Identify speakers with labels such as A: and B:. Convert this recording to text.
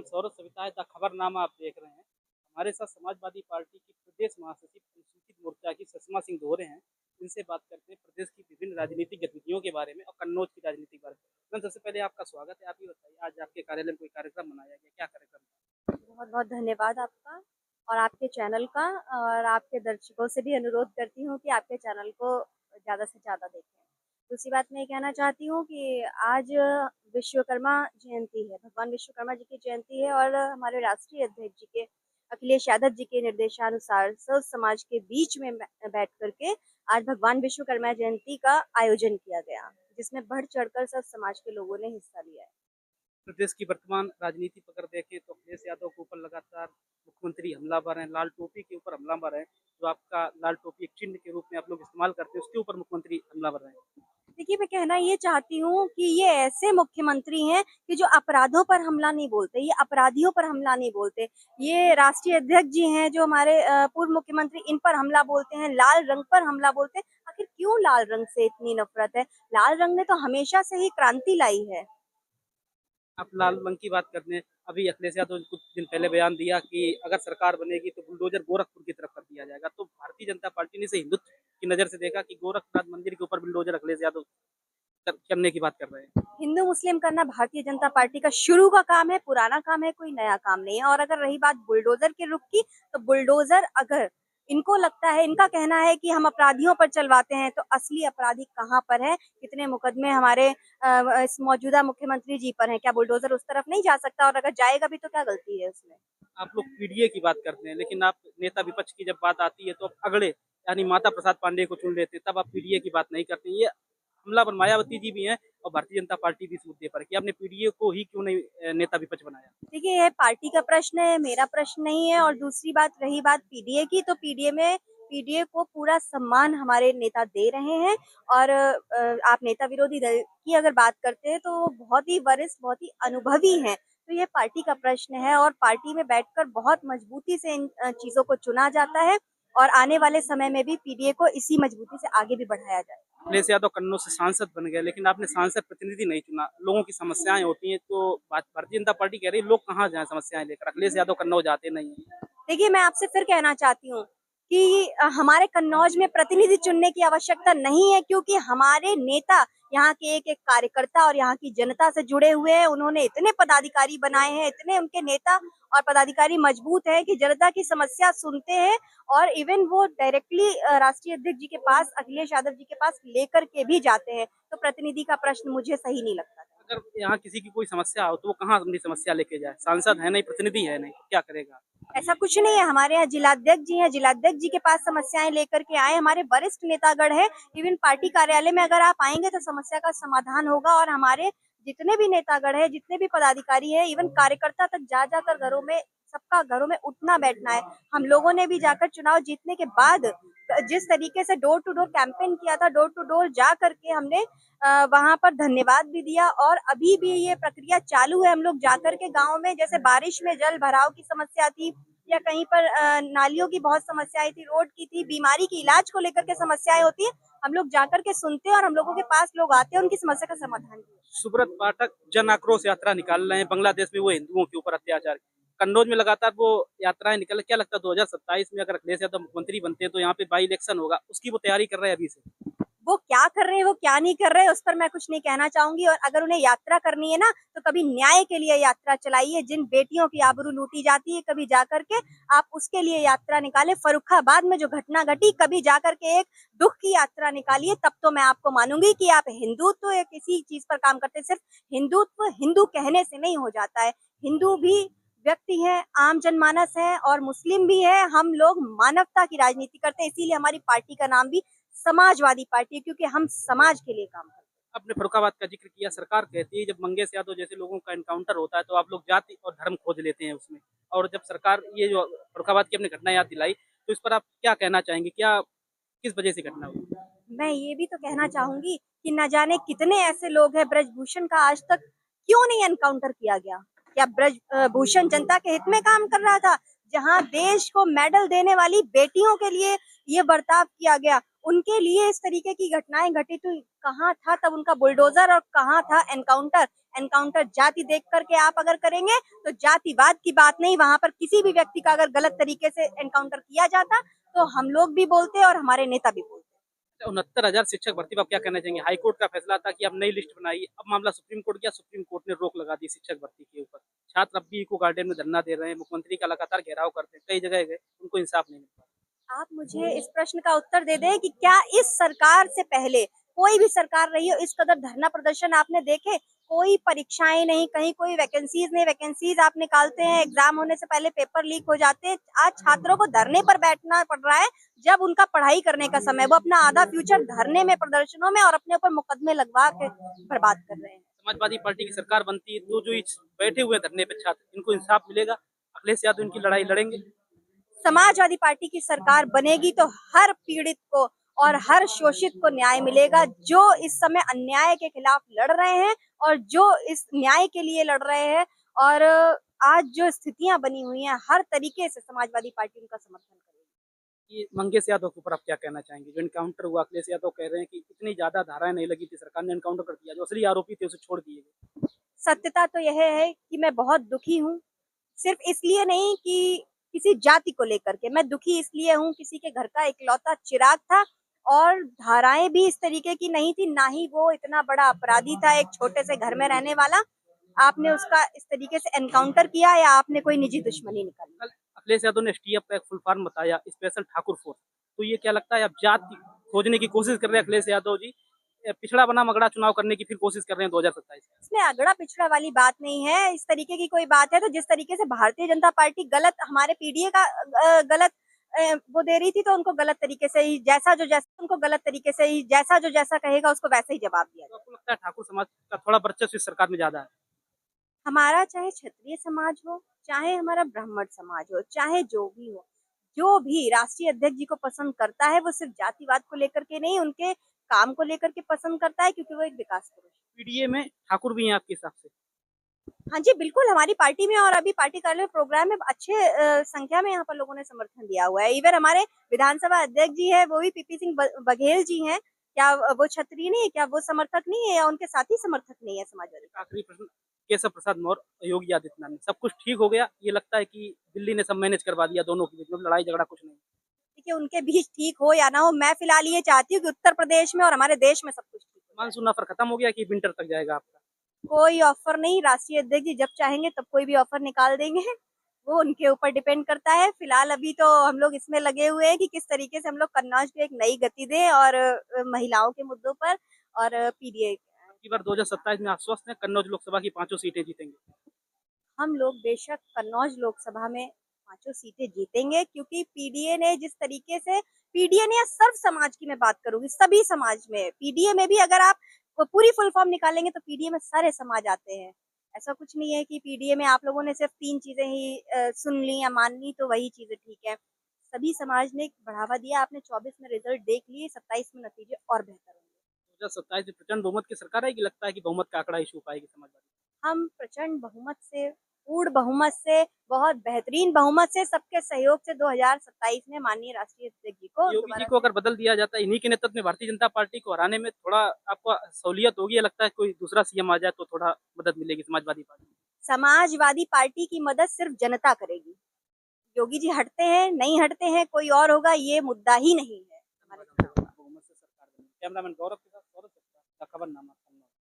A: Saurabh Savita the खबरनामा आप देख रहे हैं। हमारे साथ समाजवादी पार्टी की प्रदेश महासचिव अनुसूचित मोर्चा की सुषमा सिंह दोहरे हैं। इनसे बात करते हैं प्रदेश की विभिन्न राजनीतिक गतिविधियों के बारे में और कन्नौज की राजनीति के बारे में। मैम, सबसे पहले आपका स्वागत है। आप ये बताइए, आज आपके कार्यालय में कोई कार्यक्रम मनाया गया, क्या कार्यक्रम था?
B: बहुत बहुत धन्यवाद आपका और आपके चैनल का। और आपके दर्शकों से भी अनुरोध करती हूँ कि आपके चैनल को ज़्यादा से ज़्यादा देखें। दूसरी बात मैं ये कहना चाहती हूँ कि आज विश्वकर्मा जयंती है, भगवान विश्वकर्मा जी की जयंती है और हमारे राष्ट्रीय अध्यक्ष जी के अखिलेश यादव जी के निर्देशानुसार सब समाज के बीच में बैठ करके आज भगवान विश्वकर्मा जयंती का आयोजन किया गया, जिसमें बढ़ चढ़कर सब समाज के लोगों ने हिस्सा लिया है।
A: प्रदेश की वर्तमान राजनीति पर अगर देखें तो अखिलेश यादव के ऊपर लगातार मुख्यमंत्री हमलावर हैं, लाल टोपी के ऊपर हमलावर हैं। जो आपका लाल टोपी एक चिन्ह के रूप में आप लोग इस्तेमाल करते हैं, उसके ऊपर मुख्यमंत्री हमलावर हैं।
B: देखिए, मैं कहना ये चाहती हूँ कि ये ऐसे मुख्यमंत्री हैं कि जो अपराधों पर हमला नहीं बोलते, ये अपराधियों पर हमला नहीं बोलते। ये राष्ट्रीय अध्यक्ष जी हैं जो हमारे पूर्व मुख्यमंत्री, इन पर हमला बोलते हैं, लाल रंग पर हमला बोलते हैं। आखिर क्यों लाल रंग से इतनी नफरत है? लाल रंग ने तो हमेशा से ही क्रांति लाई है।
A: आप लाल रंग की बात करते हैं। अभी अखिलेश यादव ने कुछ दिन पहले बयान दिया कि अगर सरकार बनेगी तो बुलडोजर गोरखपुर की तरफ कर दिया जाएगा। तो भारतीय जनता पार्टी ने इसे हिंदुत्व की नजर से देखा कि गोरखनाथ मंदिर के ऊपर बुलडोजर अखिलेश यादव करने की बात कर रहे हैं।
B: हिंदू मुस्लिम करना भारतीय जनता पार्टी का शुरू का काम है, पुराना काम है, कोई नया काम नहीं है। और अगर रही बात बुलडोजर के रुख की, तो बुलडोजर अगर इनको लगता है, इनका कहना है कि हम अपराधियों पर चलवाते हैं, तो असली अपराधी कहाँ पर है? कितने मुकदमे हमारे इस मौजूदा मुख्यमंत्री जी पर हैं? क्या बुलडोजर उस तरफ नहीं जा सकता? और अगर जाएगा भी तो क्या गलती है उसमें?
A: आप लोग पीडीए की बात करते हैं, लेकिन आप नेता विपक्ष की जब बात आती है तो आप अगले यानी माता प्रसाद पांडेय को चुन लेते, तब आप पीडीए की बात नहीं करते। ये हमलावर मायावती जी भी हैं और भारतीय जनता पार्टी भी इस मुद्दे पर कि आपने पीडीए को ही क्यों नहीं नेता विपक्ष बनाया।
B: देखिए, ये पार्टी का प्रश्न है, मेरा प्रश्न नहीं है। और दूसरी बात, रही बात पीडीए की, तो पीडीए को पूरा सम्मान हमारे नेता दे रहे हैं। और आप नेता विरोधी दल की अगर बात करते हैं तो वो बहुत ही वरिष्ठ, बहुत ही अनुभवी हैं। तो ये पार्टी का प्रश्न है और पार्टी में बैठकर बहुत मजबूती से इन चीजों को चुना जाता है और आने वाले समय में भी पीडीए को इसी मजबूती से आगे भी बढ़ाया जाए।
A: अखिलेश यादव कन्नौज से सांसद बन गए, लेकिन आपने सांसद प्रतिनिधि नहीं चुना। लोगों की समस्याएं होती हैं तो भारतीय जनता पार्टी कह रही है लोग कहाँ जाए समस्याएं लेकर, अखिलेश यादव कन्नौज जाते नहीं है।
B: देखिए, मैं आपसे फिर कहना चाहती हूँ कि हमारे कन्नौज में प्रतिनिधि चुनने की आवश्यकता नहीं है, क्योंकि हमारे नेता यहाँ के एक-एक कार्यकर्ता और यहाँ की जनता से जुड़े हुए हैं। उन्होंने इतने पदाधिकारी बनाए हैं, इतने उनके नेता और पदाधिकारी मजबूत हैं कि जनता की समस्या सुनते हैं और इवन वो डायरेक्टली राष्ट्रीय अध्यक्ष जी के पास, अखिलेश यादव जी के पास लेकर के भी जाते हैं। तो प्रतिनिधि का प्रश्न मुझे सही नहीं लगता।
A: अगर यहाँ किसी की कोई समस्या हो तो वो कहाँ अपनी समस्या लेके जाए? सांसद है नहीं, प्रतिनिधि है नहीं, तो क्या करेगा?
B: ऐसा कुछ नहीं है। हमारे यहाँ जिलाध्यक्ष जी हैं, जिलाध्यक्ष जी के पास समस्याएं लेकर के आए। हमारे वरिष्ठ नेतागण हैं। इवन पार्टी कार्यालय में अगर आप आएंगे तो समस्या का समाधान होगा। और हमारे जितने भी नेतागण हैं, जितने भी पदाधिकारी हैं, इवन कार्यकर्ता तक जा जाकर घरों में, सबका घरों में उठना बैठना है। हम लोगों ने भी जाकर चुनाव जीतने के बाद जिस तरीके से डोर टू डोर कैंपेन किया था, डोर टू डोर जा करके हमने वहां पर धन्यवाद भी दिया। और अभी भी ये प्रक्रिया चालू है। हम लोग जाकर के गाँव में, जैसे बारिश में जल भराव की समस्या थी या कहीं पर नालियों की बहुत समस्याएं थी, रोड की थी, बीमारी की इलाज को लेकर के समस्याएं होती है, हम लोग जाकर के सुनते हैं और हम लोगों के पास लोग आते हैं, उनकी समस्या का समाधान भी।
A: सुब्रत पाठक जन आक्रोश यात्रा निकाल रहे हैं बांग्लादेश में वो हिंदुओं के ऊपर अत्याचार। कन्नौज में लगातार वो यात्राएं निकल, क्या लगता है 2027 में अगर अखिलेश यादव मुख्यमंत्री बनते हैं तो यहाँ पे बाई इलेक्शन होगा, उसकी वो तैयारी कर रहे हैं अभी से?
B: वो क्या कर रहे हैं, वो क्या नहीं कर रहे हैं, उस पर मैं कुछ नहीं कहना चाहूंगी। और अगर उन्हें यात्रा करनी है ना, तो कभी न्याय के लिए यात्रा चलाइए। जिन बेटियों की आबरू लूटी जाती है, कभी जाकर के आप उसके लिए यात्रा निकाले। फर्रुखाबाद में जो घटना घटी, कभी जाकर के एक दुख की यात्रा निकालिए, तब तो मैं आपको मानूंगी कि आप हिंदुत्व या किसी चीज पर काम करते। सिर्फ हिंदुत्व हिंदू कहने से नहीं हो जाता है। हिंदू भी व्यक्ति है, आम जनमानस है और मुस्लिम भी है। हम लोग मानवता की राजनीति करते हैं, इसीलिए हमारी पार्टी का नाम भी समाजवादी पार्टी है, क्योंकि हम समाज के लिए काम करते हैं।
A: आपने फर्रुखाबाद का जिक्र किया। सरकार कहती है जब मंगेश यादव जैसे लोगों का एनकाउंटर होता है तो आप लोग जाति और धर्म खोज लेते हैं उसमें। और जब सरकार ये जो फर्रुखाबाद की अपने घटना याद दिलाई, तो इस पर आप क्या कहना चाहेंगे? क्या किस वजह से घटना हुई?
B: मैं ये भी तो कहना चाहूंगी कि न जाने कितने ऐसे लोग हैं, ब्रजभूषण का आज तक क्यों नहीं एनकाउंटर किया गया? क्या ब्रजभूषण जनता के हित में काम कर रहा था? जहां देश को मेडल देने वाली बेटियों के लिए ये बर्ताव किया गया, उनके लिए इस तरीके की घटनाएं घटित हुई, कहाँ था तब उनका बुलडोजर और कहाँ था एनकाउंटर। एनकाउंटर जाति देख करके आप अगर करेंगे तो जातिवाद की बात नहीं, वहां पर किसी भी व्यक्ति का अगर गलत तरीके से एनकाउंटर किया जाता तो हम लोग भी बोलते और हमारे नेता भी बोलते।
A: 69,000 शिक्षक भर्ती पर आप क्या कहना चाहेंगे? हाईकोर्ट का फैसला था कि अब नई लिस्ट बनाई, अब मामला सुप्रीम कोर्ट गया, सुप्रीम कोर्ट ने रोक लगा दी शिक्षक भर्ती के ऊपर। छात्र अब भी इको गार्डन में धरना दे रहे हैं, मुख्यमंत्री का लगातार घेराव करते हैं, कई जगह गए, उनको इंसाफ नहीं मिल पा
B: आप मुझे इस प्रश्न का उत्तर दे दें कि क्या इस सरकार से पहले कोई भी सरकार रही हो इस कदर धरना प्रदर्शन आपने देखे? कोई परीक्षाएं नहीं, कहीं कोई वैकेंसीज नहीं, वैकेंसीज आप निकालते हैं, एग्जाम होने से पहले पेपर लीक हो जाते हैं। आज छात्रों को धरने पर बैठना पड़ रहा है जब उनका पढ़ाई करने का समय, वो अपना आधा फ्यूचर धरने में, प्रदर्शनों में और अपने ऊपर मुकदमे लगवा के बर्बाद कर रहे हैं।
A: समाजवादी पार्टी की सरकार बनती है तो जो इस बैठे हुए धरने पे छात्र, इनको इंसाफ मिलेगा? अखिलेश यादव इनकी लड़ाई लड़ेंगे?
B: समाजवादी पार्टी की सरकार बनेगी तो हर पीड़ित को और हर शोषित को न्याय मिलेगा, जो इस समय अन्याय के खिलाफ लड़ रहे हैं और जो इस न्याय के लिए लड़ रहे हैं। और आज जो स्थितियां बनी हुई हैं, हर तरीके से समाजवादी पार्टी उनका समर्थन करेगी।
A: ये मंगेश यादव के ऊपर आप क्या कहना चाहेंगे? जो एनकाउंटर हुआ, अखिलेश यादव कह रहे हैं कि इतनी ज्यादा धाराएं नहीं लगी थी, सरकार ने एनकाउंटर कर दिया, जो असली आरोपी थे उसे छोड़ दिए गए।
B: सत्यता तो यह है कि मैं बहुत दुखी हूँ, सिर्फ इसलिए नहीं कि किसी जाति को लेकर के, मैं दुखी इसलिए हूँ किसी के घर का इकलौता चिराग था और धाराएं भी इस तरीके की नहीं थी, ना ही वो इतना बड़ा अपराधी था, एक छोटे से घर में रहने वाला। आपने उसका इस तरीके से एनकाउंटर किया या आपने कोई निजी दुश्मनी निकाली?
A: कल अखिलेश यादव ने एसटीएफ का एक फुल फॉर्म बताया, स्पेशल ठाकुर फोर्स। तो ये क्या लगता है अब जाति खोजने की कोशिश कर रहे हैं अखिलेश यादव जी? पिछड़ा बना मगड़ा चुनाव करने की फिर कोशिश कर रहे हैं 2027 में।
B: इसमें अगड़ा पिछड़ा वाली बात नहीं है, इस तरीके की कोई बात है तो जिस तरीके से भारतीय जनता पार्टी गलत हमारे पीडीए का गलत वो दे रही थी तो उनको गलत तरीके से ही जैसा जो जैसा कहेगा उसको वैसे ही जवाब दिया।
A: तो आपको लगता है ठाकुर समाज का थोड़ा वर्चस्व इस सरकार में ज्यादा है?
B: हमारा चाहे क्षत्रिय समाज हो, चाहे हमारा ब्राह्मण समाज हो, चाहे जो भी हो, जो भी राष्ट्रीय अध्यक्ष जी को पसंद करता है वो सिर्फ जातिवाद को लेकर के नहीं, उनके काम को लेकर के पसंद करता है, क्योंकि वो एक विकास पुरुष है।
A: पीडीए में ठाकुर भी हैं आपके हिसाब से?
B: हाँ जी, बिल्कुल हमारी पार्टी में और अभी पार्टी कार्यालय प्रोग्राम में अच्छे संख्या में यहाँ पर लोगों ने समर्थन दिया हुआ है। इवन हमारे विधानसभा अध्यक्ष जी है, वो भी पीपी सिंह बघेल जी हैं। क्या वो क्षत्रिय नहीं है? क्या वो समर्थक नहीं है या उनके साथी समर्थक नहीं है समाजवादी?
A: आखिरी प्रश्न, केशव प्रसाद मौर्य, योगी आदित्यनाथ ने, सब कुछ ठीक हो गया? ये लगता है कि दिल्ली ने सब मैनेज करवा दिया दोनों के बीच में, लड़ाई झगड़ा कुछ नहीं?
B: देखिए, उनके बीच ठीक हो या ना हो, मैं फिलहाल ये चाहती हूँ कि उत्तर प्रदेश में और हमारे देश में सब कुछ ठीक हो।
A: मानसून ऑफर खत्म हो गया कि विंटर तक जाएगा आपका?
B: कोई ऑफर नहीं, राष्ट्रीय अध्यक्ष जी जब चाहेंगे तब कोई भी ऑफर निकाल देंगे, वो उनके ऊपर डिपेंड करता है। फिलहाल अभी तो हम लोग इसमें लगे हुए हैं कि किस तरीके से हम लोग कन्नौज को एक नई गति दें और महिलाओं के मुद्दों पर और पीडीए।
A: अगली बार 2027 में आश्वस्त है कन्नौज लोकसभा की 5 सीटें जीतेंगे?
B: हम लोग बेशक कन्नौज लोकसभा में 5 सीटें जीतेंगे, क्योंकि पीडीए ने जिस तरीके से, पीडीए ने या सर्व समाज की मैं बात करूंगी, सभी समाज में, पीडीए में भी अगर आप पूरी फुल फॉर्म निकालेंगे तो पीडीए में सारे समाज आते हैं। ऐसा कुछ नहीं है कि पीडीए में आप लोगों ने सिर्फ 3 चीजें ही सुन ली या मान ली तो वही चीजें ठीक है। सभी समाज ने बढ़ावा दिया। आपने 24 में रिजल्ट देख लिए, 27 में नतीजे और बेहतर होंगे।
A: 2027 में प्रचंड बहुमत की सरकार आएगी? लगता है कि बहुमत का आंकड़ा इशू पाएगी समाजवादी?
B: हम प्रचंड बहुमत से, पूर्ण बहुमत से, बहुत बेहतरीन बहुमत से, सबके सहयोग से 2027 में माननीय राष्ट्रीय अध्यक्ष जी को
A: योगी जी को अगर बदल दिया जाता है इन्हीं के नेतृत्व में, भारतीय जनता पार्टी को हराने में थोड़ा आपको सहूलियत होगी? या लगता है कोई दूसरा सीएम आ जाए तो थोड़ा मदद मिलेगी समाजवादी पार्टी?
B: समाजवादी पार्टी की मदद सिर्फ जनता करेगी। योगी जी हटते हैं, नहीं हटते हैं, कोई और होगा, ये मुद्दा ही नहीं है।
A: बहुमत से सरकार बनी। कैमरामैन गौरव के साथ सौरभ गुप्ता, द खबरनामा।